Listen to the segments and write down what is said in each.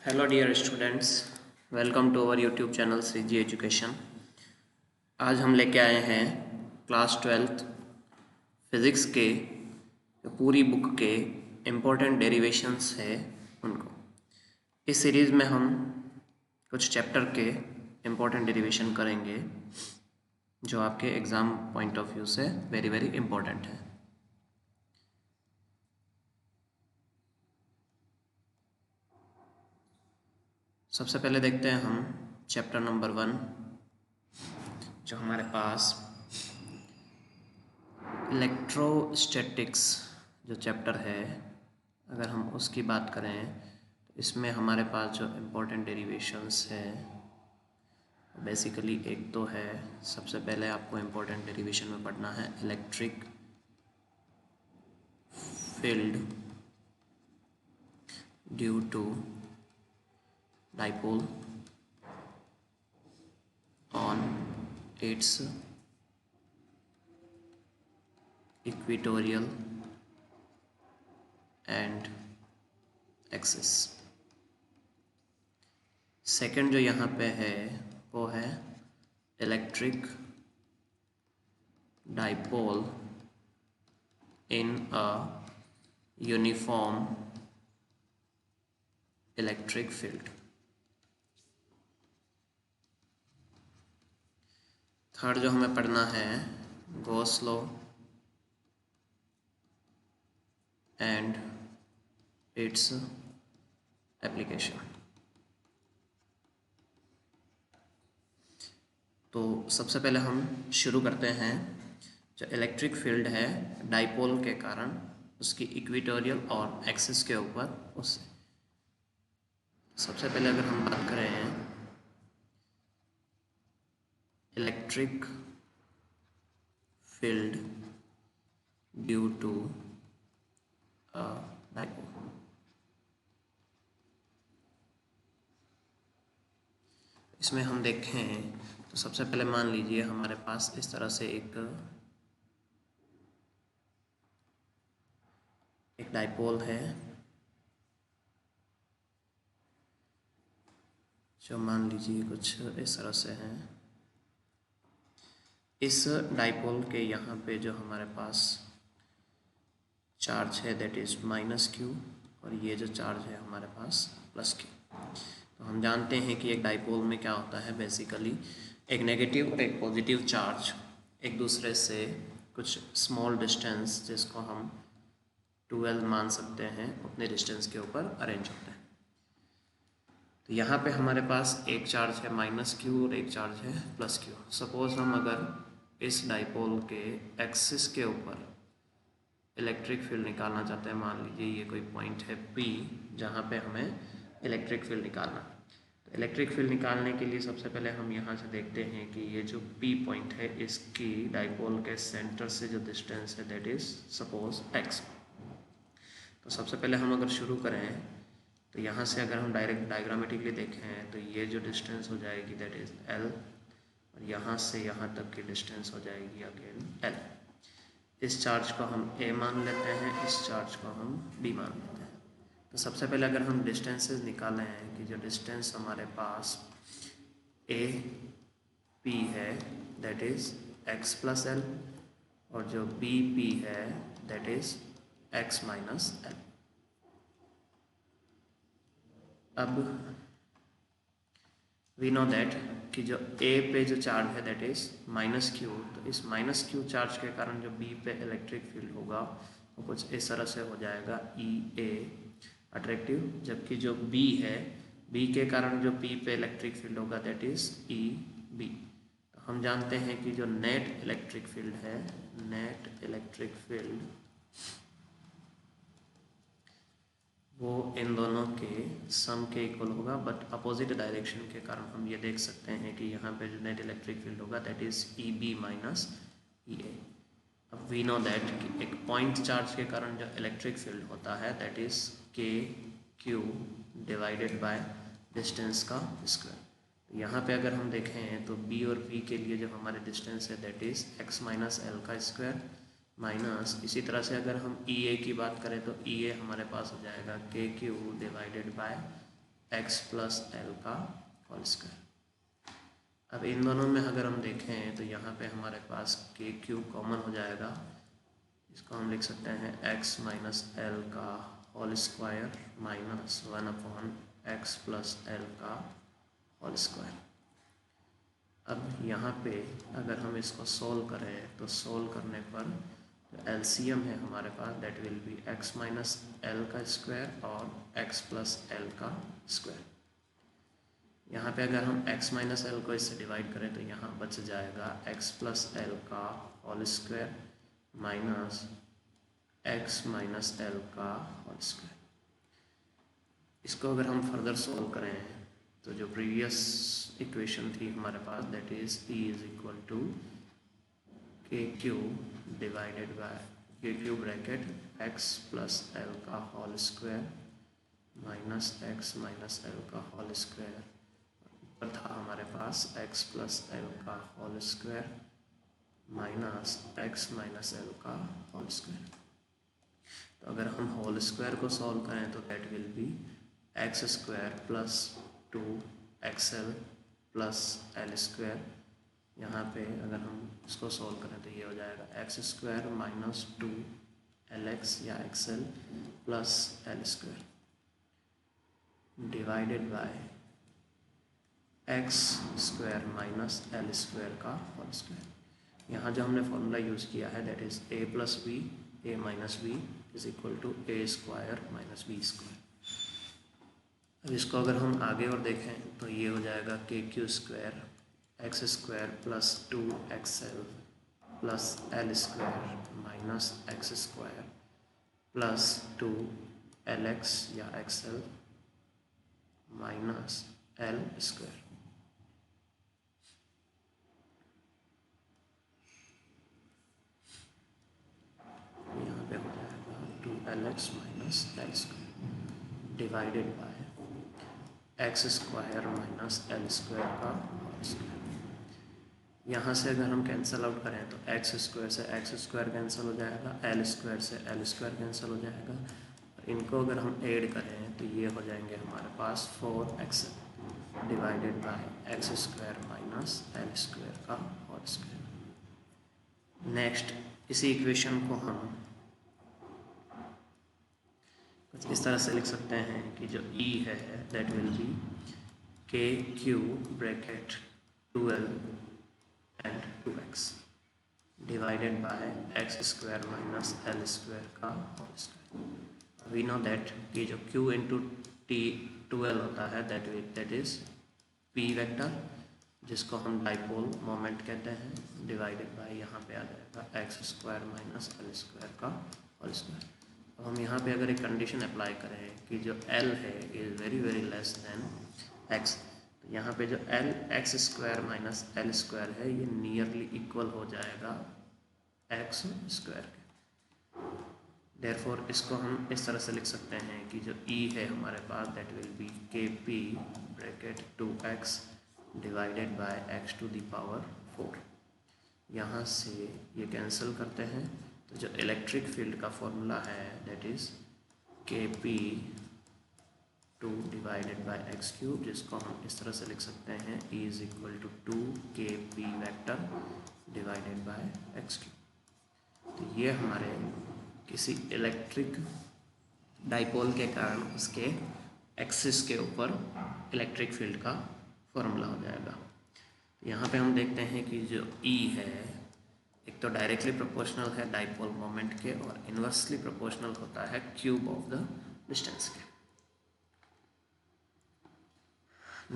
Hello dear students, welcome to our YouTube channel Shriji education. आज हम लेके आए हैं क्लास 12th फिज़िक्स के पूरी बुक के इम्पोर्टेंट डेरिवेशंस है उनको। इस सीरीज़ में हम कुछ चैप्टर के इम्पोर्टेंट डेरिवेशन करेंगे जो आपके एग्ज़ाम पॉइंट ऑफ व्यू से वेरी वेरी इम्पोर्टेंट है। सबसे पहले देखते हैं हम चैप्टर नंबर 1 जो हमारे पास इलेक्ट्रोस्टैटिक्स जो चैप्टर है, अगर हम उसकी बात करें तो इसमें हमारे पास जो इम्पोर्टेंट डेरिवेशंस है बेसिकली एक तो है, सबसे पहले आपको इम्पोर्टेंट डेरिवेशन में पढ़ना है electric field due to dipole on its equatorial and axis. Second जो यहाँ पे है वो है electric dipole in a uniform electric field. Third जो हमें पढ़ना है Gauss law and its application. तो सबसे पहले हम शुरू करते हैं जो इलेक्ट्रिक फील्ड है डाइपोल के कारण उसकी इक्वेटोरियल और एक्सिस के ऊपर उससे। सबसे पहले अगर हम बात करें electric field due to dipole, इसमें हम देखें तो सबसे पहले मान लीजिए हमारे पास इस तरह से एक डाइपोल है जो मान लीजिए कुछ इस तरह से है। इस डाइपोल के यहाँ पे जो हमारे पास चार्ज है दैट इज़ -q और ये जो चार्ज है हमारे पास +q। तो हम जानते हैं कि एक डाइपोल में क्या होता है, बेसिकली एक नेगेटिव और एक पॉजिटिव चार्ज एक दूसरे से कुछ स्मॉल डिस्टेंस जिसको हम 12 मान सकते हैं उतने डिस्टेंस के ऊपर अरेंज होते हैं। तो यहाँ पे हमारे पास एक चार्ज है -q और एक चार्ज है +q। सपोज हम अगर इस डाइपोल के एक्सिस के ऊपर इलेक्ट्रिक फील्ड निकालना चाहते हैं, मान लीजिए ये कोई पॉइंट है P जहाँ पे हमें इलेक्ट्रिक फील्ड निकालना। तो इलेक्ट्रिक फील्ड निकालने के लिए सबसे पहले हम यहाँ से देखते हैं कि ये जो P पॉइंट है इसकी डाइपोल के सेंटर से जो डिस्टेंस है दैट इज़ सपोज x। तो सबसे पहले हम अगर शुरू करें तो यहाँ से अगर हम डायरेक्ट डायग्रामेटिकली देखें तो ये जो डिस्टेंस हो जाएगी दैट इज़ L और यहाँ से यहाँ तक की डिस्टेंस हो जाएगी अगेन L। इस चार्ज को हम A मान लेते हैं, इस चार्ज को हम B मान लेते हैं। तो सबसे पहले अगर हम डिस्टेंसेस निकालें कि जो डिस्टेंस हमारे पास A P है दैट इज़ x + L और जो B P है दैट इज़ x - L। अब वी नो दैट कि जो A पे जो चार्ज है दैट इज़ -q, तो इस -q चार्ज के कारण जो B पे इलेक्ट्रिक फील्ड होगा वो कुछ इस तरह से हो जाएगा EA अट्रैक्टिव, जबकि जो B है B के कारण जो P पे इलेक्ट्रिक फील्ड होगा दैट इज़ EB। तो हम जानते हैं कि जो नेट इलेक्ट्रिक फील्ड है, नेट इलेक्ट्रिक फील्ड वो इन दोनों के सम के इक्वल होगा, बट अपोजिट डायरेक्शन के कारण हम ये देख सकते हैं कि यहाँ पे जो नेट इलेक्ट्रिक फील्ड होगा दैट इज़ EB - EA। अब वी नो दैट कि एक पॉइंट चार्ज के कारण जो इलेक्ट्रिक फील्ड होता है that is KQ divided by distance का स्क्वायर। तो यहाँ पे अगर हम देखें तो B और P के लिए जो हमारे डिस्टेंस है दैट इज़ x - L का स्क्वायर माइनस, इसी तरह से अगर हम EA की बात करें तो EA हमारे पास हो जाएगा KQ divided by x plus L का होल स्क्वायर। अब इन दोनों में अगर हम देखें तो यहाँ पे हमारे पास के क्यूब कॉमन हो जाएगा, इसको हम लिख सकते हैं एक्स माइनस एल का whole square minus 1/x plus L का होल स्क्वायर। अब यहाँ पे अगर हम इसको सोल्व करें तो सोल्व करने पर जो एलसीएम है हमारे पास that will be X minus L का स्क्वायर और एक्स प्लस एल का स्क्वायर। यहाँ पे अगर हम x माइनस एल को इससे डिवाइड करें तो यहाँ बच जाएगा x प्लस एल का whole square minus x minus L का होल स्क्वायर। इसको अगर हम फर्दर सोल्व करें तो जो प्रीवियस इक्वेशन थी हमारे पास that is E is equal to k cube divided by k cube bracket x plus L का whole square minus x minus L का होल स्क्वायर था हमारे पास x प्लस एल का whole square minus x minus L का whole square. तो अगर हम होल स्क्वायर को सॉल्व करें तो that will be x square plus 2xl plus L square. यहाँ पे अगर हम इसको सॉल्व करें तो ये हो जाएगा एक्स स्क्वायर माइनस 2lx या xl plus L square divided by x square minus L square का होल स्क्वायर। यहाँ जो हमने फॉर्मूला यूज़ किया है that is a plus b a minus b is equal to a square minus b square. अब इसको अगर हम आगे और देखें तो ये हो जाएगा के Q square x square plus 2xl plus L square minus x square plus 2lx या xl माइनस एल स्क्वायर। यहाँ पे हो जाएगा 2lx minus L square divided by x square minus L square का होल स्क्वायर। यहाँ से अगर हम कैंसिल आउट करें तो एक्स स्क्वायर से एक्स स्क्वायर कैंसिल हो जाएगा, एल स्क्वायर से एल स्क्वायर कैंसिल हो जाएगा। और इनको अगर हम ऐड करें तो ये हो जाएंगे हमारे पास 4xl divided by x square minus L square का होल स्क्वायर। नेक्स्ट इसी इक्वेशन को हम कुछ इस तरह से लिख सकते हैं कि जो E है that will be k q bracket 2l and 2x divided by x square minus L square का whole square. We know that कि जो q इंटू टी 2l होता है दैट इज p वेक्टर जिसको हम डाइपोल मोमेंट कहते हैं divided by यहाँ पे आ जाएगा x square minus L square का होल स्क्वायर। अब हम यहाँ पे अगर एक कंडीशन अप्लाई करें कि जो L है is very very less then x, तो यहाँ पे जो L x square minus L square है ये नियरली इक्वल हो जाएगा एक्स स्क्वायर के। देयरफॉर इसको हम इस तरह से लिख सकते हैं कि जो E है हमारे पास that will be k p bracket 2x divided by x to the power 4। यहाँ से ये कैंसिल करते हैं तो जो इलेक्ट्रिक फील्ड का फॉर्मूला है that is k p 2 divided by x cube जिसको हम इस तरह से लिख सकते हैं E इज इक्वल टू 2 के P vector divided by x cube. तो ये हमारे किसी इलेक्ट्रिक डाइपोल के कारण उसके एक्सिस के ऊपर इलेक्ट्रिक फील्ड का फॉर्मूला हो जाएगा। यहाँ पे हम देखते हैं कि जो E है एक तो डायरेक्टली प्रोपोर्शनल है डाइपोल मोमेंट के और इन्वर्सली प्रोपोर्शनल होता है क्यूब ऑफ द डिस्टेंस के।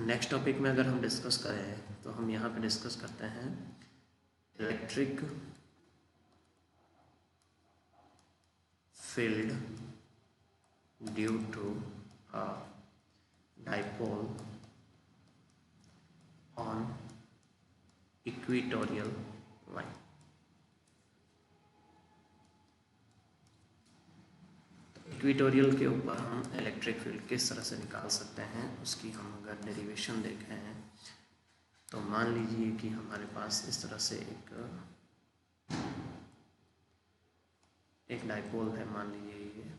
नेक्स्ट टॉपिक में अगर हम डिस्कस करें तो हम यहाँ पे डिस्कस करते हैं electric field due to a dipole on equatorial line. Equatorial के ऊपर हम इलेक्ट्रिक फील्ड किस तरह से निकाल सकते हैं उसकी हम अगर डेरिवेशन देखें तो मान लीजिए कि हमारे पास इस तरह से एक डाइपोल है, मान लीजिए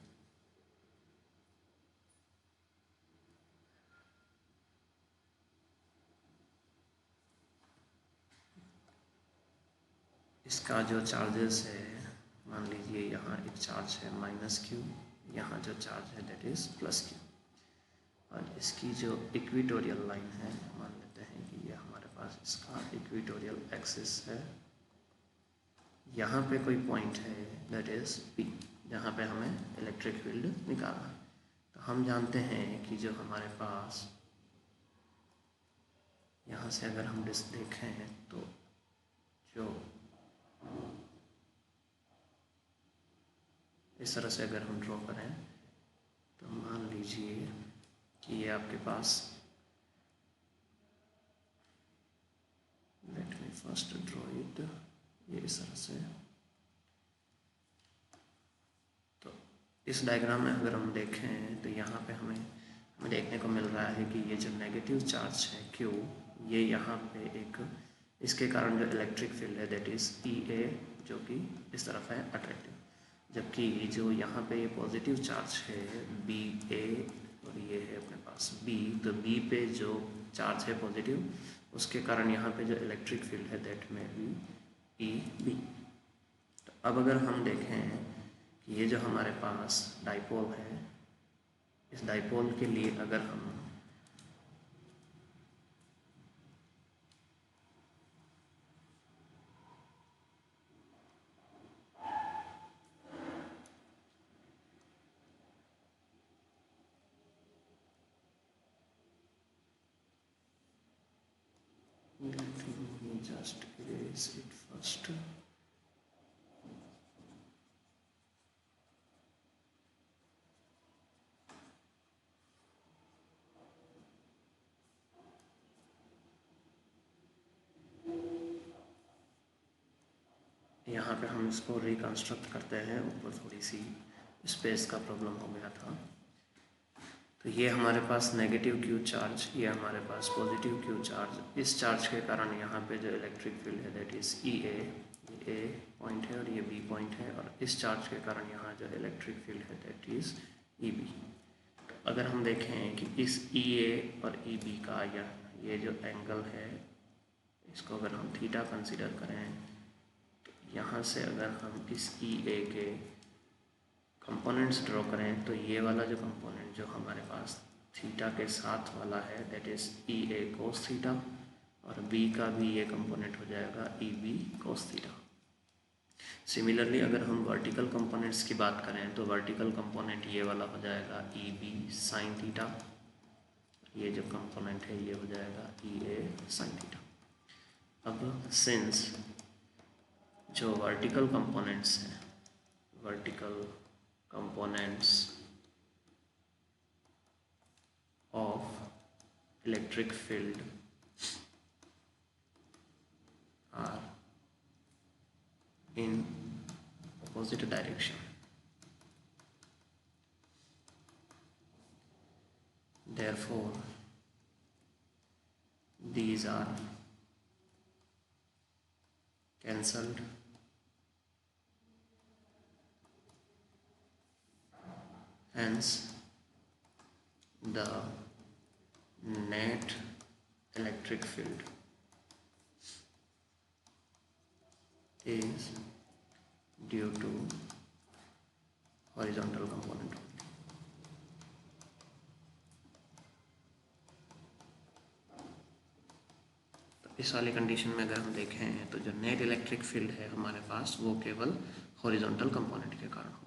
इसका जो चार्जेस है, मान लीजिए यहाँ एक चार्ज है -q, यहाँ जो चार्ज है दैट इज़ +q, और इसकी जो इक्वेटोरियल लाइन है, मान लेते हैं कि ये हमारे पास इसका इक्वेटोरियल एक्सिस है, यहाँ पे कोई पॉइंट है दैट इज़ P, जहाँ पे हमें इलेक्ट्रिक फील्ड निकालना है। तो हम जानते हैं कि जो हमारे पास यहाँ से अगर हम देखें तो जो इस तरह से अगर हम ड्रॉ करें तो मान लीजिए कि ये आपके पास, let me first draw it, ये इस तरह से। तो इस डायग्राम में अगर हम देखें तो यहाँ पे हमें देखने को मिल रहा है कि ये जो नेगेटिव चार्ज है Q, ये यहाँ पे एक, इसके कारण जो इलेक्ट्रिक फील्ड है दैट इज़ EA, जो कि इस तरफ है अट्रैक्टिव, जबकि जो यहाँ पे ये पॉजिटिव चार्ज है BA और ये है अपने पास B, तो B पे जो चार्ज है पॉजिटिव, उसके कारण यहाँ पे जो इलेक्ट्रिक फील्ड है दैट में भी EB। तो अब अगर हम देखें कि ये जो हमारे पास डाइपोल है, इस डाइपोल के लिए अगर हम just erase it first. यहाँ पे हम इसको रिकंस्ट्रक्ट करते हैं, ऊपर थोड़ी सी स्पेस का प्रॉब्लम हो गया था। तो ये हमारे पास नेगेटिव Q चार्ज, ये हमारे पास पॉजिटिव Q चार्ज, इस चार्ज के कारण यहाँ पे जो इलेक्ट्रिक फील्ड है दैट इज़ EA, ये A पॉइंट है और ये B पॉइंट है, और इस चार्ज के कारण यहाँ जो इलेक्ट्रिक फील्ड है दैट इज़ EB। तो अगर हम देखें कि इस EA और EB का ये जो एंगल है, इसको अगर हम थीटा कंसिडर करें, तो यहाँ से अगर हम इस EA के कंपोनेंट्स ड्रॉ करें तो ये वाला जो कंपोनेंट जो हमारे पास थीटा के साथ वाला है that is EA cos theta, और B का भी ये कंपोनेंट हो जाएगा EB कोस थीटा। सिमिलरली अगर हम वर्टिकल कंपोनेंट्स की बात करें तो वर्टिकल कंपोनेंट ये वाला हो जाएगा EB साइन थीटा, ये जो कंपोनेंट है ये हो जाएगा EA साइन थीटा। अब सिंस जो वर्टिकल कंपोनेंट्स हैं, vertical components of electric field are in opposite direction, therefore these are cancelled, hence the net electric field is due to horizontal component only. तो इस वाली कंडीशन में अगर हम देखें तो जो नेट इलेक्ट्रिक फील्ड है हमारे पास वो केवल हॉरिजॉन्टल कंपोनेंट के कारण होगा।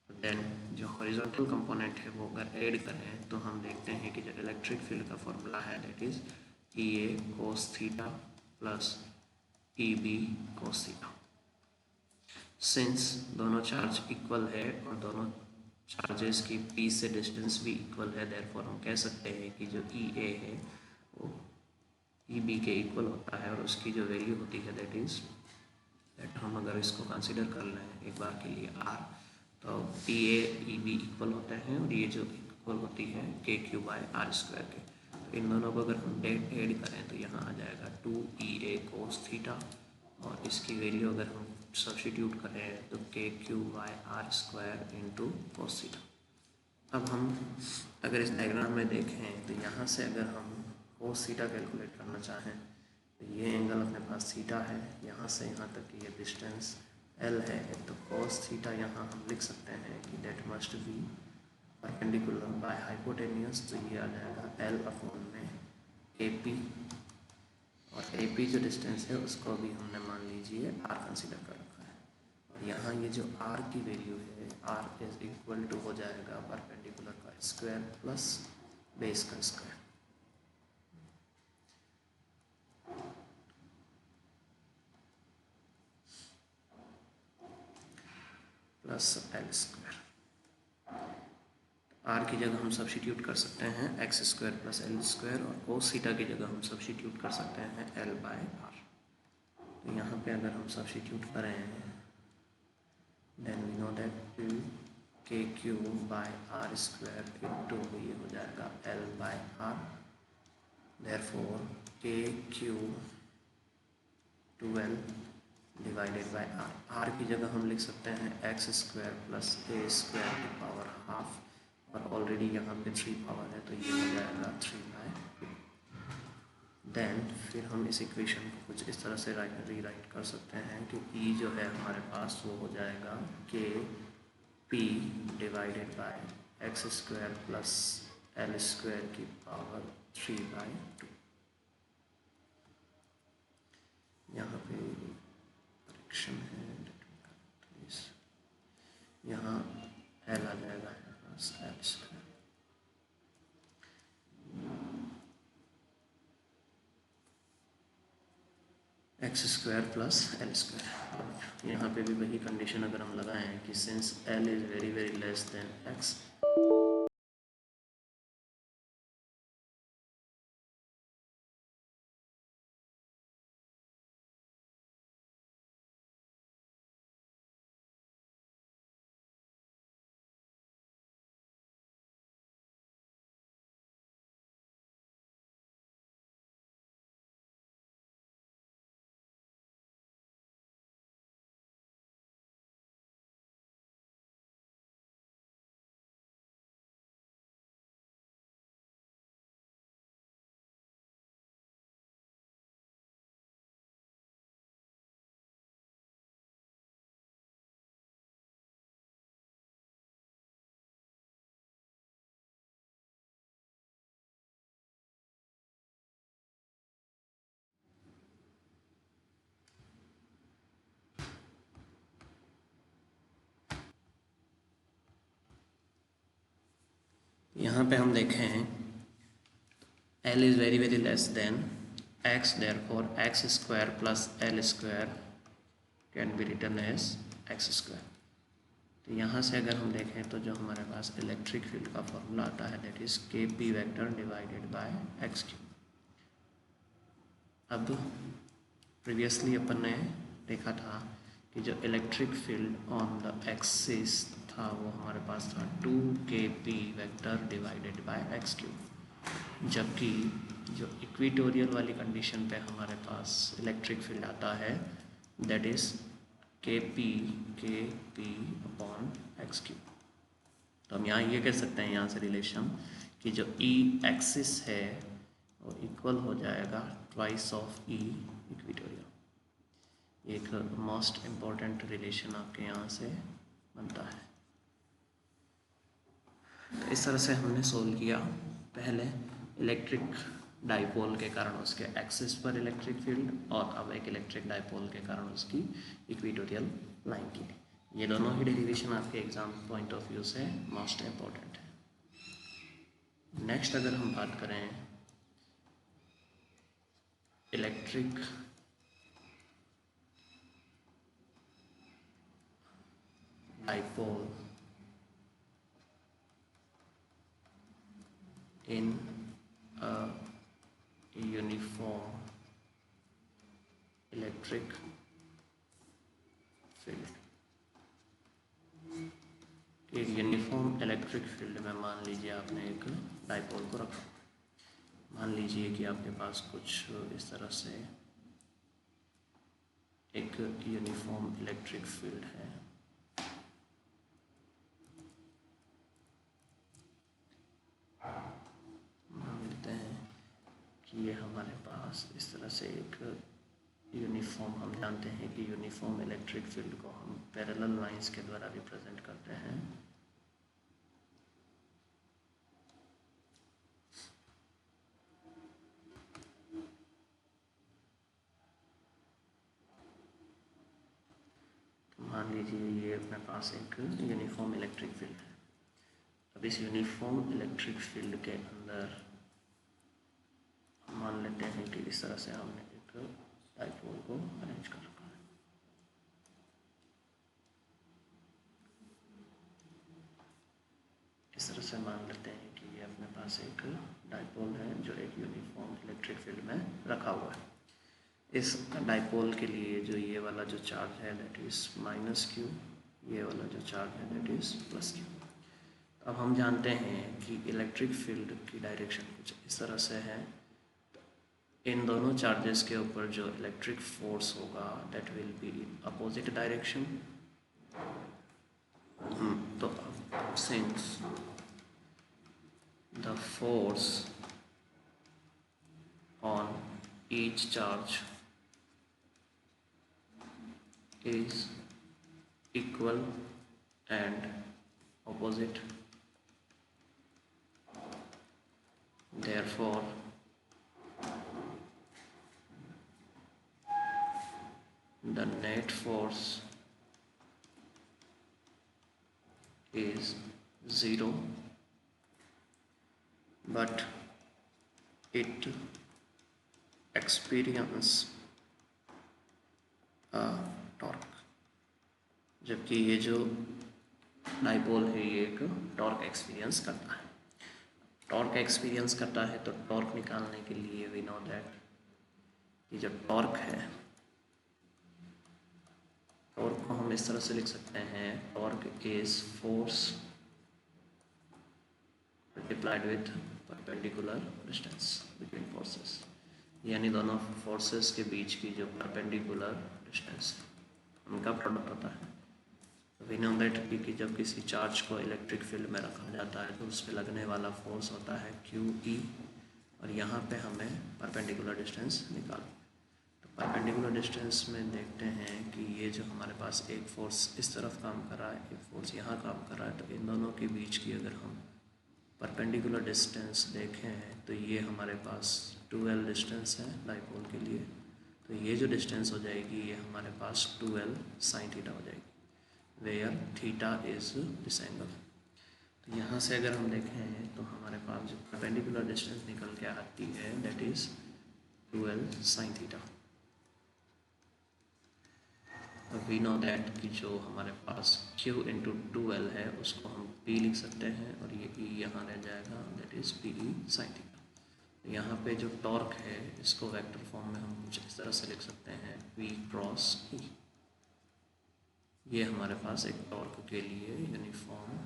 देन जो हॉरिजॉन्टल कंपोनेंट है वो अगर ऐड करें तो हम देखते हैं कि जो इलेक्ट्रिक फील्ड का फॉर्मूला है that is EA cos theta plus EB cos theta. Since दोनों चार्ज इक्वल है और दोनों चार्जेस की P से डिस्टेंस भी इक्वल है, देयरफॉर हम कह सकते हैं कि जो EA है वो EB के इक्वल होता है, और उसकी जो वैल्यू होती है दैट इज़, हम अगर इसको कंसिडर कर लें एक बार के लिए R, तो EA EB इक्वल होते हैं, और ये जो इक्वल होती है KQ/R² के। तो इन दोनों को अगर हम ऐड करें तो यहाँ आ जाएगा 2EA कोस थीटा, और इसकी वैल्यू अगर हम सब्स्टिट्यूट करें तो KQ/R² इंटू कोस थीटा। अब हम अगर इस डायग्राम में देखें तो यहाँ से अगर हम कोस थीटा कैलकुलेट करना चाहें तो ये एंगल अपने पास थीटा है, यहाँ से यहाँ तक की ये डिस्टेंस एल है, तो कॉस थीटा यहाँ हम लिख सकते हैं कि that must be perpendicular by hypotenuse, तो ये आ जाएगा एल अपॉन में ए पी, और ए पी जो डिस्टेंस है उसको भी हमने मान लीजिए आर कंसिडर कर रखा है, और यहाँ ये जो आर की वैल्यू है आर इज इक्वल टू हो जाएगा परपेंडिकुलर का स्क्वायर प्लस बेस का square plus L square. R की जगह हम सब्स्टिट्यूट कर सकते हैं x square plus L square, और कोस थीटा की जगह हम सब्स्टिट्यूट कर सकते हैं एल बाय आर। तो यहाँ पे अगर हम सब्स्टिट्यूट करें then we know that k q by r square into ये हो जाएगा l by r, therefore k q 12 divided by r. R की जगह हम लिख सकते हैं x square plus a square की पावर हाफ, और ऑलरेडी यहाँ पे 3 पावर है तो ये हो जाएगा 3/2। देन फिर हम इस इक्वेशन को कुछ इस तरह से रीराइट कर सकते हैं कि ई जो है हमारे पास वो हो जाएगा k p divided by x square plus L square की पावर 3/2। यहाँ पे करेक्शन है, यहाँ एल आ जाएगा plus L square, x square plus L square. यहाँ पे भी वही कंडीशन अगर हम लगाएं कि since l is very very less than x, यहाँ पे हम देखें l is very very less than x, therefore x square plus L square can be written as x square. तो यहाँ से अगर हम देखें तो जो हमारे पास इलेक्ट्रिक फील्ड का फॉर्मूला आता है that is k P vector divided by x Q. अब प्रीवियसली अपन ने देखा था कि जो electric field on the axis था वो हमारे पास था 2kp vector divided by x cube, जबकि जो इक्वेटोरियल वाली कंडीशन पे हमारे पास इलेक्ट्रिक फील्ड आता है that is kp upon x cube. तो हम यहाँ ये कह सकते हैं यहाँ से रिलेशन कि जो ई एक्सिस है वो इक्वल हो जाएगा ट्वाइस ऑफ ई इक्वेटोरियल। एक मोस्ट इम्पॉर्टेंट रिलेशन आपके यहाँ से बनता है। तो इस तरह से हमने सोल्व किया पहले इलेक्ट्रिक डाइपोल के कारण उसके एक्सिस पर इलेक्ट्रिक फील्ड, और अब एक इलेक्ट्रिक डाइपोल के कारण उसकी इक्वेटोरियल लाइन की। ये दोनों ही डेरिवेशन आपके एग्जाम पॉइंट ऑफ व्यू से मोस्ट इम्पॉर्टेंट है। नेक्स्ट अगर हम बात करें electric dipole in a uniform electric field। एक यूनिफॉर्म इलेक्ट्रिक फील्ड में मान लीजिए आपने एक डाइपोल को रखा, मान लीजिए कि आपके पास कुछ इस तरह से एक यूनिफॉर्म इलेक्ट्रिक फील्ड है। मान लेते हैं कि ये हमारे पास इस तरह से एक यूनिफॉर्म, हम जानते हैं कि यूनिफॉर्म इलेक्ट्रिक फील्ड को हम पैरेलल लाइंस के द्वारा रिप्रेजेंट करते हैं। तो मान लीजिए ये अपने पास एक यूनिफॉर्म इलेक्ट्रिक फील्ड है। अब इस यूनिफॉर्म इलेक्ट्रिक फील्ड के अंदर मान लेते हैं कि इस तरह से हमने एक डाइपोल को अरेंज कर रखा है। इस तरह से मान लेते हैं कि ये अपने पास एक डाइपोल है जो एक यूनिफॉर्म इलेक्ट्रिक फील्ड में रखा हुआ है। इस डाइपोल के लिए जो ये वाला जो चार्ज है दैट इज़ -q, ये वाला जो चार्ज है दैट इज़ +q। अब हम जानते हैं कि इलेक्ट्रिक फील्ड की डायरेक्शन कुछ इस तरह से है। इन दोनों चार्जेस के ऊपर जो इलेक्ट्रिक फोर्स होगा that will be in opposite direction. तो अब since the force on each charge is equal and opposite, therefore the net force is 0, but it experience a torque. जबकि ये जो डाइपोल है ये एक टॉर्क एक्सपीरियंस करता है। टॉर्क एक्सपीरियंस करता है तो टॉर्क निकालने के लिए वी नो दैट ये जो टॉर्क है, टॉर्क को हम इस तरह से लिख सकते हैं, torque is force multiplied with perpendicular distance between forces, यानी दोनों फोर्सेस के बीच की जो परपेंडिकुलर डिस्टेंस है उनका प्रोडक्ट होता है। वी नो दैट कि जब किसी चार्ज को इलेक्ट्रिक फील्ड में रखा जाता है तो उस पर लगने वाला फोर्स होता है QE, और यहाँ पे हमें परपेंडिकुलर डिस्टेंस निकाल। तो परपेंडिकुलर डिस्टेंस में देखते हैं कि ये जो हमारे पास एक फोर्स इस तरफ काम कर रहा है, एक फोर्स यहाँ काम कर रहा है, तो इन दोनों के बीच की अगर हम परपेंडिकुलर डिस्टेंस देखें तो ये हमारे पास 2L डिस्टेंस है डाइपोल के लिए। तो ये जो डिस्टेंस हो जाएगी ये हमारे पास 2L sin थीटा हो जाएगी, where theta is this angle. तो यहाँ से अगर हम देखें तो हमारे पास जो परपेंडिकुलर डिस्टेंस निकल के आती है that is 2L sin theta. We know that कि जो हमारे पास Q × 2L है उसको हम P लिख सकते हैं और ये E यहाँ रह जाएगा that is PE sin theta. यहाँ पे जो टॉर्क है इसको वेक्टर फॉर्म में हम कुछ इस तरह से लिख सकते हैं V × E। ये हमारे पास एक टॉर्क के लिए uniform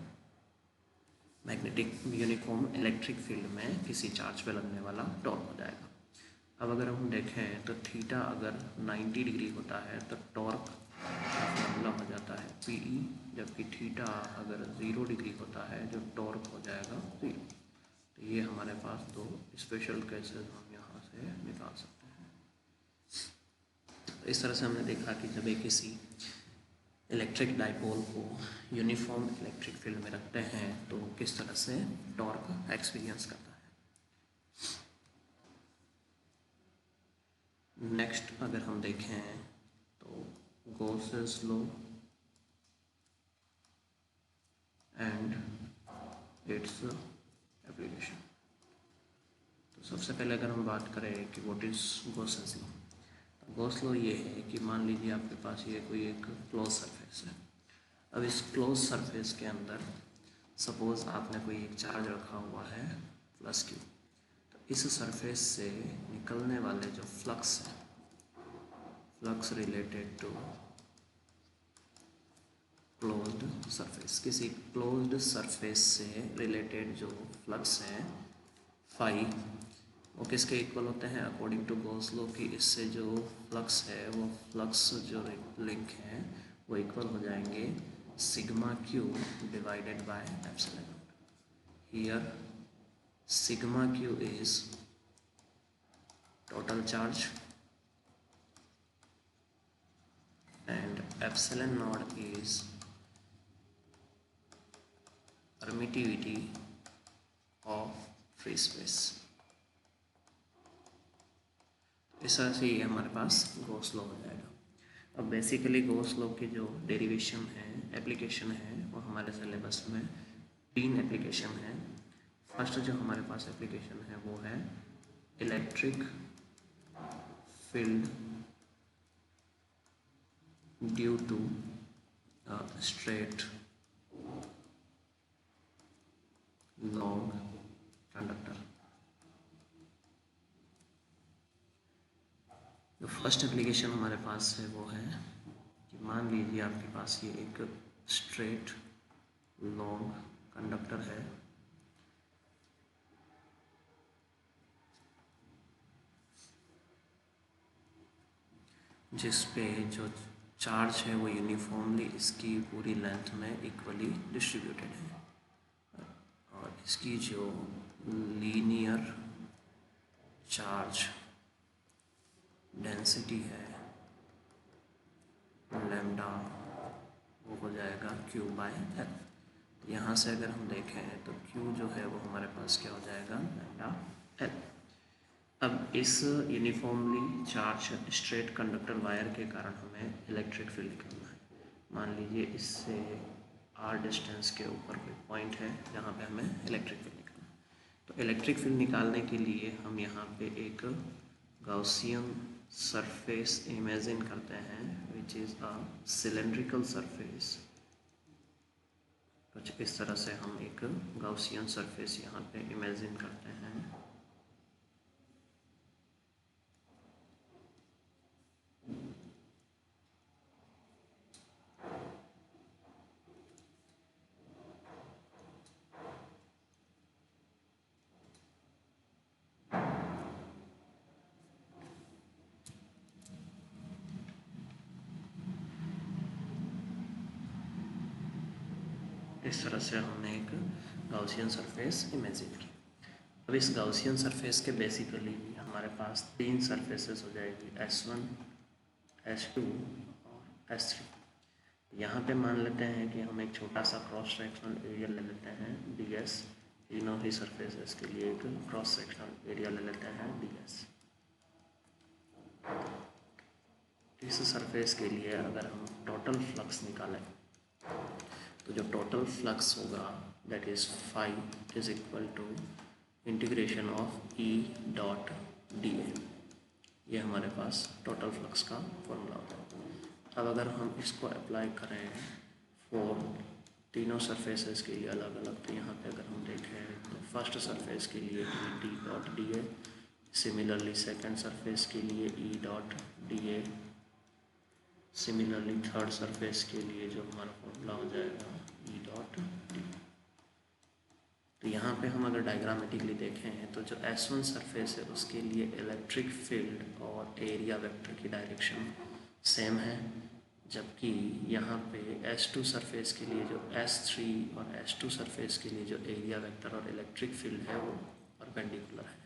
magnetic uniform electric field में किसी चार्ज पे लगने वाला टॉर्क हो जाएगा। अब अगर हम देखें तो थीटा अगर 90 डिग्री होता है तो टॉर्क का फॉर्मूला हो जाता है PE, जबकि थीटा अगर 0 डिग्री होता है जो टॉर्क हो जाएगा 0। तो ये हमारे पास दो स्पेशल केसेस हम यहाँ से निकाल सकते हैं। तो इस तरह से हमने देखा कि जब एक किसी इलेक्ट्रिक डाइपोल को यूनिफॉर्म इलेक्ट्रिक फील्ड में रखते हैं तो किस तरह से टॉर्क एक्सपीरियंस करता है। नेक्स्ट अगर हम देखें तो Gauss's law and its application. तो सबसे पहले अगर हम बात करें कि व्हाट इज गॉसेस लॉ, तो गॉस लॉ ये है कि मान लीजिए आपके पास ये कोई एक क्लोज सरफेस है। अब इस क्लोज सरफेस के अंदर सपोज़ आपने कोई एक चार्ज रखा हुआ है +Q, तो इस सरफेस से निकलने वाले जो फ्लक्स है, flux related to closed surface, किसी क्लोज्ड सरफेस से रिलेटेड जो फ्लक्स है फाई, वो किसके इक्वल होते हैं अकॉर्डिंग टू गॉस लॉ कि इससे जो फ्लक्स है वो फ्लक्स जो लिंक है वो इक्वल हो जाएंगे σQ divided by epsilon. Here σQ is total charge, and epsilon naught is permittivity of free space। इस तरह से ये हमारे पास गॉस लॉ हो जाएगा। अब बेसिकली गॉस लॉ की जो डेरिवेशन है, एप्लीकेशन है, वो हमारे सिलेबस में 3 एप्लीकेशन है। फर्स्ट जो हमारे पास एप्लीकेशन है वो है electric field due to straight long conductor. जो फर्स्ट एप्लीकेशन हमारे पास है वो है कि मान लीजिए आपके पास ये एक स्ट्रेट लॉन्ग कंडक्टर है जिस पे जो चार्ज है वो यूनिफॉर्मली इसकी पूरी लेंथ में इक्वली डिस्ट्रीब्यूटेड है और इसकी जो लीनियर चार्ज डेंसिटी है लैम्डा वो हो जाएगा Q बाय L। तो यहाँ से अगर हम देखें तो Q जो है वो हमारे पास क्या हो जाएगा लैम्डा L। अब इस uniformly charge straight conductor wire के कारण हमें इलेक्ट्रिक फील्ड निकालना है। मान लीजिए इससे r डिस्टेंस के ऊपर कोई पॉइंट है जहाँ पे हमें इलेक्ट्रिक फील्ड निकालना है। तो इलेक्ट्रिक फील्ड निकालने के लिए हम यहाँ पे एक गॉसियन सरफेस इमेजिन करते हैं which is a cylindrical surface. कुछ इस तरह से हम एक गॉसियन सरफेस यहाँ पे इमेजिन करते हैं। इस तरह से हमने एक गॉसियन सरफेस इमेजिन की। अब इस गॉसियन सरफेस के बेसिकली हमारे पास 3 सरफेसेस हो जाएगी S1, S2 और S3। यहाँ पे मान लेते हैं कि हम एक छोटा सा क्रॉस सेक्शनल एरिया ले लेते हैं DS। तीनों ही सरफेसेस के लिए एक क्रॉस सेक्शनल एरिया ले लेते हैं DS। इस सरफेस के लिए अगर हम टोटल फ्लक्स निकालें तो जो टोटल फ्लक्स होगा that is phi is equal to integration of E dot dA। ये हमारे पास टोटल फ्लक्स का फॉर्मूला होता है। अब अगर हम इसको अप्लाई करें फॉर तीनों सरफेसेस के लिए अलग अलग, तो यहाँ पे अगर हम देखें तो फर्स्ट सरफेस के लिए E dot dA, similarly second surface के लिए E dot dA, similarly third surface के लिए जो हमारा फॉर्मूला हो जाएगा E डॉट डी। तो यहाँ पे हम अगर डायग्रामेटिकली देखें तो जो S1 सरफेस है उसके लिए इलेक्ट्रिक फील्ड और एरिया वेक्टर की डायरेक्शन सेम है, जबकि यहाँ पे S2 सरफेस के लिए जो S3 और S2 सरफेस के लिए जो एरिया वेक्टर और इलेक्ट्रिक फील्ड है वो परपेंडिकुलर है।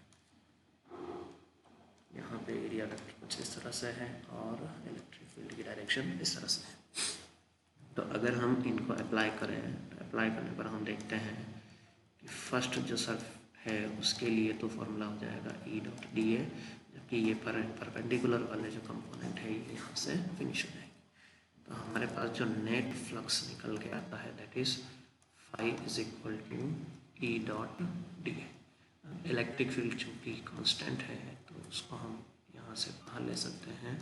यहाँ पे एरिया वेक्टर कुछ इस तरह से है और इलेक्ट्रिक फील्ड की डायरेक्शन इस तरह से है। तो अगर हम इनको अप्लाई करें तो अप्लाई करने पर हम देखते हैं कि फर्स्ट जो सर्फ है उसके लिए तो फॉर्मूला हो जाएगा E डॉट dA, जबकि ये परपेंडिकुलर वाले जो कंपोनेंट है ये यहाँ से फिनिश हो जाएंगे। तो हमारे पास जो नेट फ्लक्स निकल के आता है that is phi is equal to E dot dA। Electric field चूँकि कांस्टेंट है तो उसको हम यहाँ से बाहर ले सकते हैं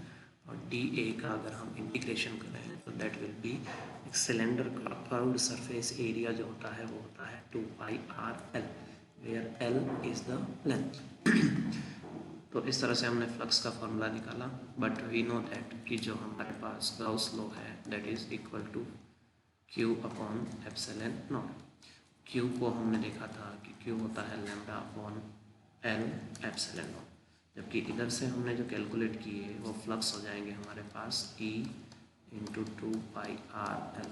और dA का अगर हम इंटीग्रेशन करें तो दैट विल बी एक सिलेंडर का कर्व्ड सरफेस एरिया जो होता है वो होता है 2πrl, where L is the length. तो इस तरह से हमने फ्लक्स का फॉर्मूला निकाला, बट वी नो दैट कि जो हमारे पास गाउस लॉ है that is equal to Q upon epsilon naught. Q को हमने देखा था कि Q होता है lambda upon L epsilon naught, जबकि इधर से हमने जो कैलकुलेट किए वो फ्लक्स हो जाएंगे हमारे पास E इंटू 2πrl।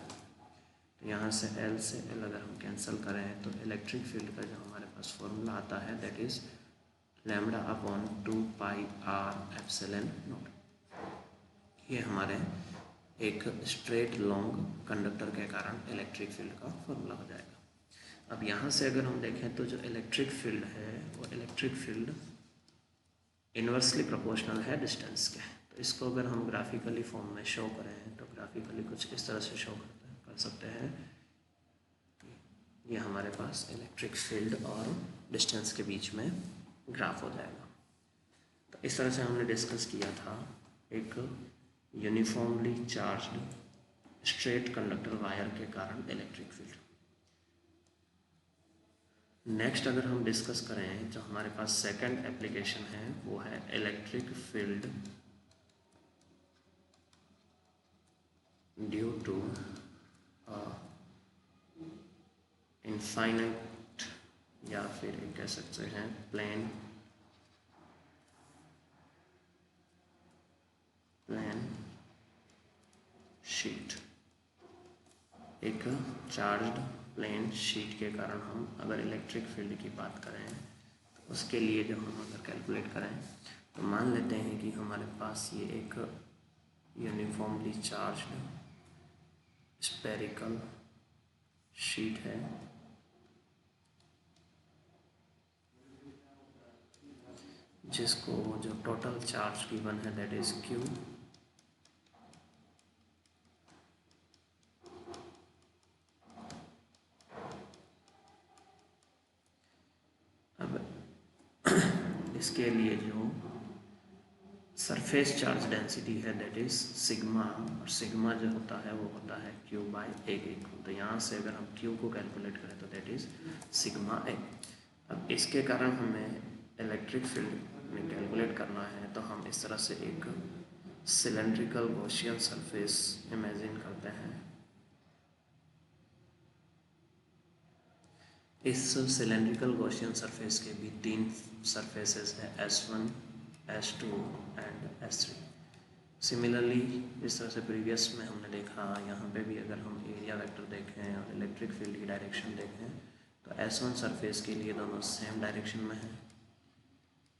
तो यहाँ से L से L अगर हम कैंसिल करें तो इलेक्ट्रिक फील्ड का जो हमारे पास फॉर्मूला आता है that is lambda upon 2πr/ε0। ये हमारे एक स्ट्रेट लॉन्ग कंडक्टर के कारण इलेक्ट्रिक फील्ड का फॉर्मूला हो जाएगा। अब यहाँ से अगर हम देखें तो जो इलेक्ट्रिक फील्ड है वो इलेक्ट्रिक फील्ड इन्वर्सली प्रोपोर्शनल है डिस्टेंस के। तो इसको अगर हम ग्राफिकली फॉर्म में शो करें तो ग्राफिकली कुछ इस तरह से शो कर सकते हैं। ये हमारे पास इलेक्ट्रिक फील्ड और डिस्टेंस के बीच में ग्राफ हो जाएगा। तो इस तरह से हमने डिस्कस किया था एक uniformly charged straight conductor wire के कारण इलेक्ट्रिक फील्ड। नेक्स्ट अगर हम डिस्कस करें जो हमारे पास सेकंड एप्लीकेशन है वो है electric field due to infinite या फिर कह सकते हैं प्लेन शीट। एक चार्ज्ड प्लेन शीट के कारण हम अगर इलेक्ट्रिक फील्ड की बात करें तो उसके लिए जब हम अगर कैलकुलेट करें तो मान लेते हैं कि हमारे पास ये एक यूनिफॉर्मली चार्ज्ड स्फेरिकल शीट है जिसको जो टोटल चार्ज गिवन है दैट इज Q। अब इसके लिए जो सरफेस चार्ज डेंसिटी है दैट इज सिग्मा, और सिग्मा जो होता है वो होता है Q/A। तो यहाँ से अगर हम Q को कैलकुलेट करें तो दैट इज सिग्मा A। अब इसके कारण हमें इलेक्ट्रिक फील्ड में कैलकुलेट करना है तो हम इस तरह से एक सिलेंड्रिकल गॉसियन सरफेस इमेजिन करते हैं। इस सिलेंड्रिकल गॉसियन सरफेस के भी तीन सरफेसेस हैं S1, S2 and S3। Similarly इस तरह से प्रीवियस में हमने देखा यहाँ पे भी अगर हम एरिया वेक्टर देखें और इलेक्ट्रिक फील्ड की डायरेक्शन देखें तो S1 सरफेस के लिए दोनों सेम डायरेक्शन में है।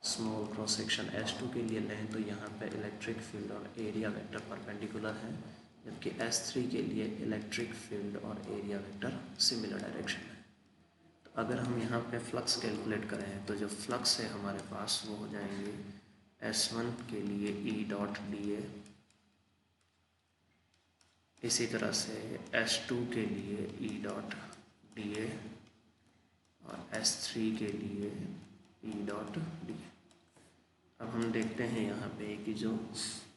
स्मॉल क्रॉस सेक्शन S2 के लिए लें तो यहाँ पे इलेक्ट्रिक फील्ड और एरिया वेक्टर परपेंडिकुलर है, जबकि S3 के लिए इलेक्ट्रिक फील्ड और एरिया वेक्टर सिमिलर डायरेक्शन है। तो अगर हम यहाँ पे फ्लक्स कैलकुलेट करें तो जो फ्लक्स है हमारे पास वो हो जाएंगे S1 के लिए E.dA, इसी तरह से S2 के लिए E.dA और S3 के लिए E.dA। अब हम देखते हैं यहाँ पे कि जो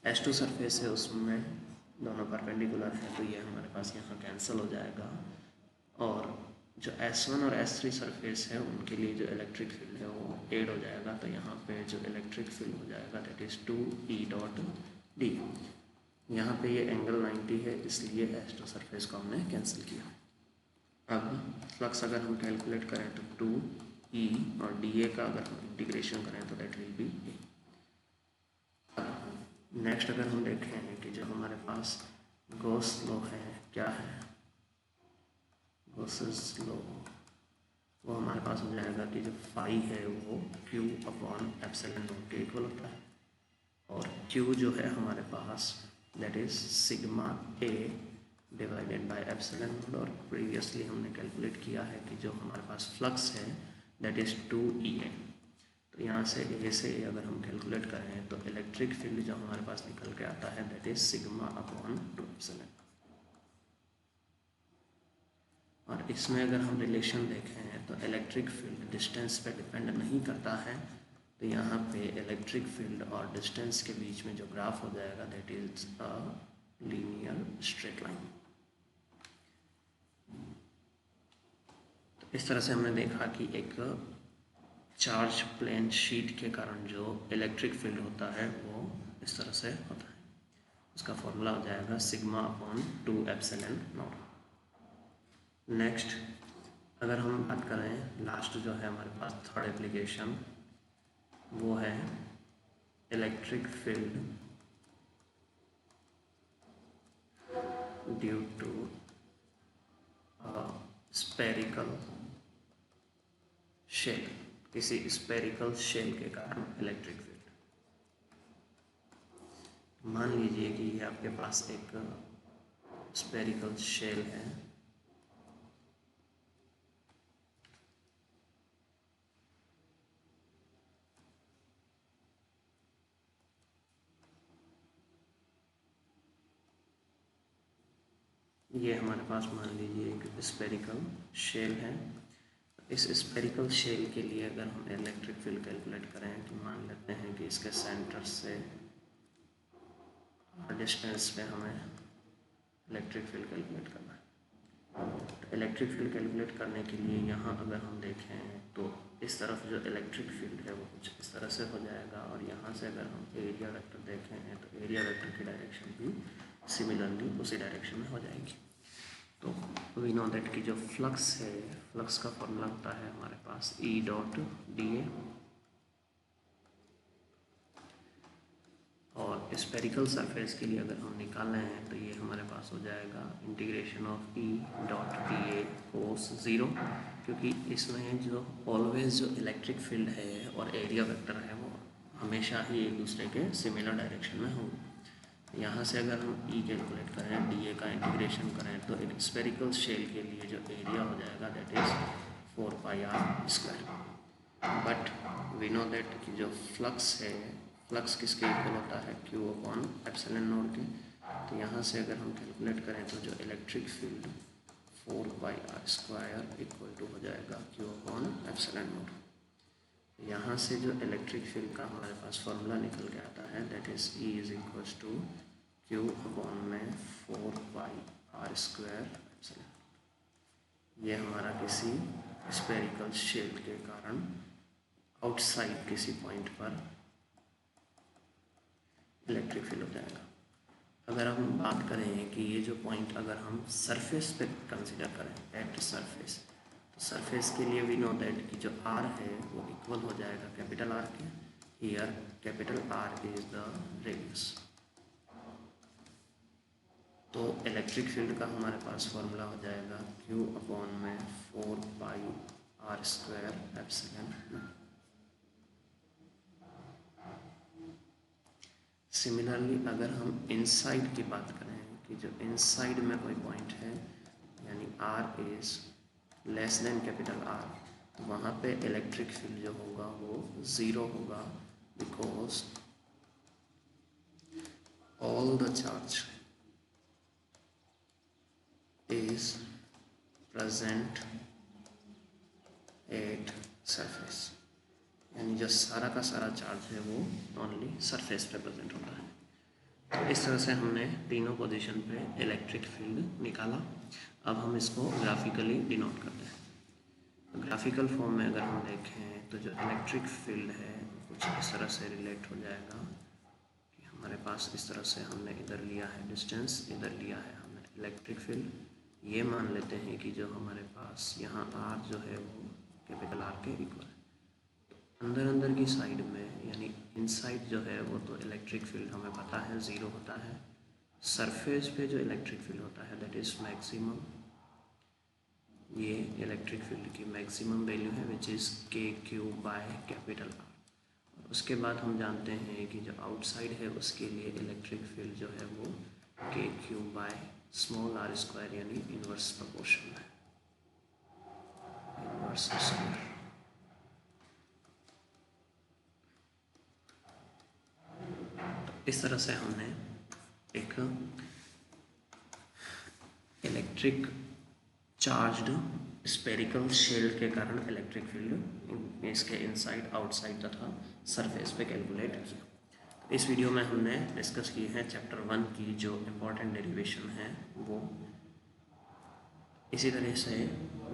S2 सरफेस है उसमें दोनों परपेंडिकुलर है तो ये हमारे पास यहाँ कैंसिल हो जाएगा, और जो S1 और S3 सरफेस है उनके लिए जो इलेक्ट्रिक फील्ड है वो ऐड हो जाएगा। तो यहाँ पे जो इलेक्ट्रिक फील्ड हो जाएगा दैट इज़ 2E.D। यहाँ पे ये एंगल 90 है इसलिए S2 सरफेस को हमने कैंसिल किया। अब फ्लक्स अगर हम कैलकुलेट करें तो 2E और DA का अगर हम इंटीग्रेशन करें तो that will B A। Next अगर हम देखें कि जो हमारे पास गॉस लॉ है क्या है, गॉसेस लॉ, वो हमारे पास हो जाएगा कि जो फाई है वो Q/ε0 के इक्वल होता है, और Q जो है हमारे पास that is sigma A divided by ε0। और प्रीवियसली हमने कैलकुलेट किया है कि जो हमारे पास फ्लक्स है दैट इज 2EA। तो यहाँ से A से अगर हम कैलकुलेट करें तो इलेक्ट्रिक फील्ड जो हमारे पास निकल के आता है दैट इज सिग्मा/2ε। और इसमें अगर हम रिलेशन देखें तो इलेक्ट्रिक फील्ड डिस्टेंस पे डिपेंड नहीं करता है, तो यहाँ पे इलेक्ट्रिक फील्ड और डिस्टेंस के बीच में जो ग्राफ हो जाएगा that is a linear straight line. तो इस तरह से हमने देखा कि एक चार्ज प्लेन शीट के कारण जो इलेक्ट्रिक फील्ड होता है वो इस तरह से होता है। उसका फॉर्मूला हो जाएगा सिग्मा/2ε0। नेक्स्ट अगर हम बात करें लास्ट जो है हमारे पास थर्ड एप्लीकेशन वो है electric field due to spherical shell. किसी स्पेरिकल शेल के कारण इलेक्ट्रिक फील्ड। मान लीजिए कि ये आपके पास एक स्पेरिकल शेल है, ये हमारे पास मान लीजिए एक स्पेरिकल शेल है। इस स्पेरिकल शेल के लिए अगर हम इलेक्ट्रिक फील्ड कैलकुलेट करें तो मान लेते हैं कि इसके सेंटर से डिस्टेंस पे हमें इलेक्ट्रिक फील्ड कैलकुलेट करना है। तो इलेक्ट्रिक फील्ड कैलकुलेट करने के लिए यहाँ अगर हम देखें तो इस तरफ जो इलेक्ट्रिक फील्ड है वो कुछ इस तरह से हो जाएगा, और यहाँ से अगर हम एरिया वेक्टर देखें तो एरिया वेक्टर की डायरेक्शन भी सिमिलरली उसी डायरेक्शन में हो जाएगी। तो वी नो दैट कि जो फ्लक्स है, फ्लक्स का फॉर्मूला होता है हमारे पास E.dA, और स्पेरिकल सरफेस के लिए अगर हम निकालना है तो ये हमारे पास हो जाएगा इंटीग्रेशन ऑफ E.dA कोस 0, क्योंकि इसमें जो ऑलवेज जो इलेक्ट्रिक फील्ड है और एरिया वेक्टर है वो हमेशा ही एक दूसरे के सिमिलर डायरेक्शन में होंगे। यहाँ से अगर हम E कैलकुलेट करें, dA का इंटीग्रेशन करें तो एक स्पेरिकल शेल के लिए जो एरिया हो जाएगा that is 4πr²। But we know that कि जो फ्लक्स है, फ्लक्स किसके इक्वल होता है, Q/ε0 के। तो यहाँ से अगर हम कैलकुलेट करें तो जो electric field 4πr² equal to हो जाएगा Q/ε0। यहाँ से जो इलेक्ट्रिक फील्ड का हमारे पास फॉर्मूला निकल के आता है that is E is equal to Q/4πr²। ये हमारा किसी स्पेरिकल शेल के कारण आउटसाइड किसी पॉइंट पर इलेक्ट्रिक फील्ड हो जाएगा। अगर हम बात करें कि ये जो पॉइंट अगर हम सरफेस पे कंसिडर करें एट सरफेस, तो सरफेस के लिए वी नो दैट कि जो R है वो इक्वल हो जाएगा कैपिटल R के। Here capital R is the radius. तो इलेक्ट्रिक फील्ड का हमारे पास फॉर्मूला हो जाएगा Q/4πr²ε0। सिमिलरली अगर हम इनसाइड की बात करें कि जो इनसाइड में कोई पॉइंट है यानी R is less than capital R, तो वहाँ पे इलेक्ट्रिक फील्ड जो होगा वो 0 होगा, because all the charge is present at surface, यानी जो सारा का सारा चार्ज है वो ओनली सरफेस पे प्रेजेंट होता है। तो इस तरह से हमने तीनों पोजीशन पे इलेक्ट्रिक फील्ड निकाला। अब हम इसको ग्राफिकली डिनोट करते हैं। तो ग्राफिकल फॉर्म में अगर हम देखें तो जो इलेक्ट्रिक फील्ड है कुछ इस तरह से रिलेट हो जाएगा कि हमारे पास इस तरह से हमने इधर लिया है डिस्टेंस, इधर लिया है हमने इलेक्ट्रिक फील्ड। ये मान लेते हैं कि जो हमारे पास यहाँ R जो है वो कैपिटल R के इक्वल है। अंदर की साइड में यानी इनसाइड जो है वो तो इलेक्ट्रिक फील्ड हमें पता है 0 होता है। सरफेस पे जो इलेक्ट्रिक फील्ड होता है दैट इज़ मैक्सिमम, ये इलेक्ट्रिक फील्ड की मैक्सिमम वैल्यू है विच इज़ KQ/R। उसके बाद हम जानते हैं कि जो आउटसाइड है उसके लिए इलेक्ट्रिक फील्ड जो है वो KQ/r² यानी इन्वर्स प्रोपोर्शन है, इन्वर्स स्क्वायर। इस तरह से हमने एक इलेक्ट्रिक चार्ज्ड स्पेरिकल शेल के कारण इलेक्ट्रिक फील्ड इसके इनसाइड, आउटसाइड तथा सरफेस पे कैलकुलेट किया। इस वीडियो में हमने डिस्कस की है चैप्टर 1 की जो इम्पोर्टेंट डेरिवेशन है वो। इसी तरह से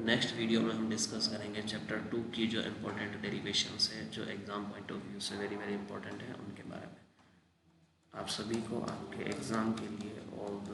नेक्स्ट वीडियो में हम डिस्कस करेंगे चैप्टर 2 की जो इम्पोर्टेंट डेरिवेशंस है जो एग्ज़ाम पॉइंट ऑफ व्यू से वेरी इम्पोर्टेंट है, उनके बारे में। आप सभी को आपके एग्ज़ाम के लिए ऑल द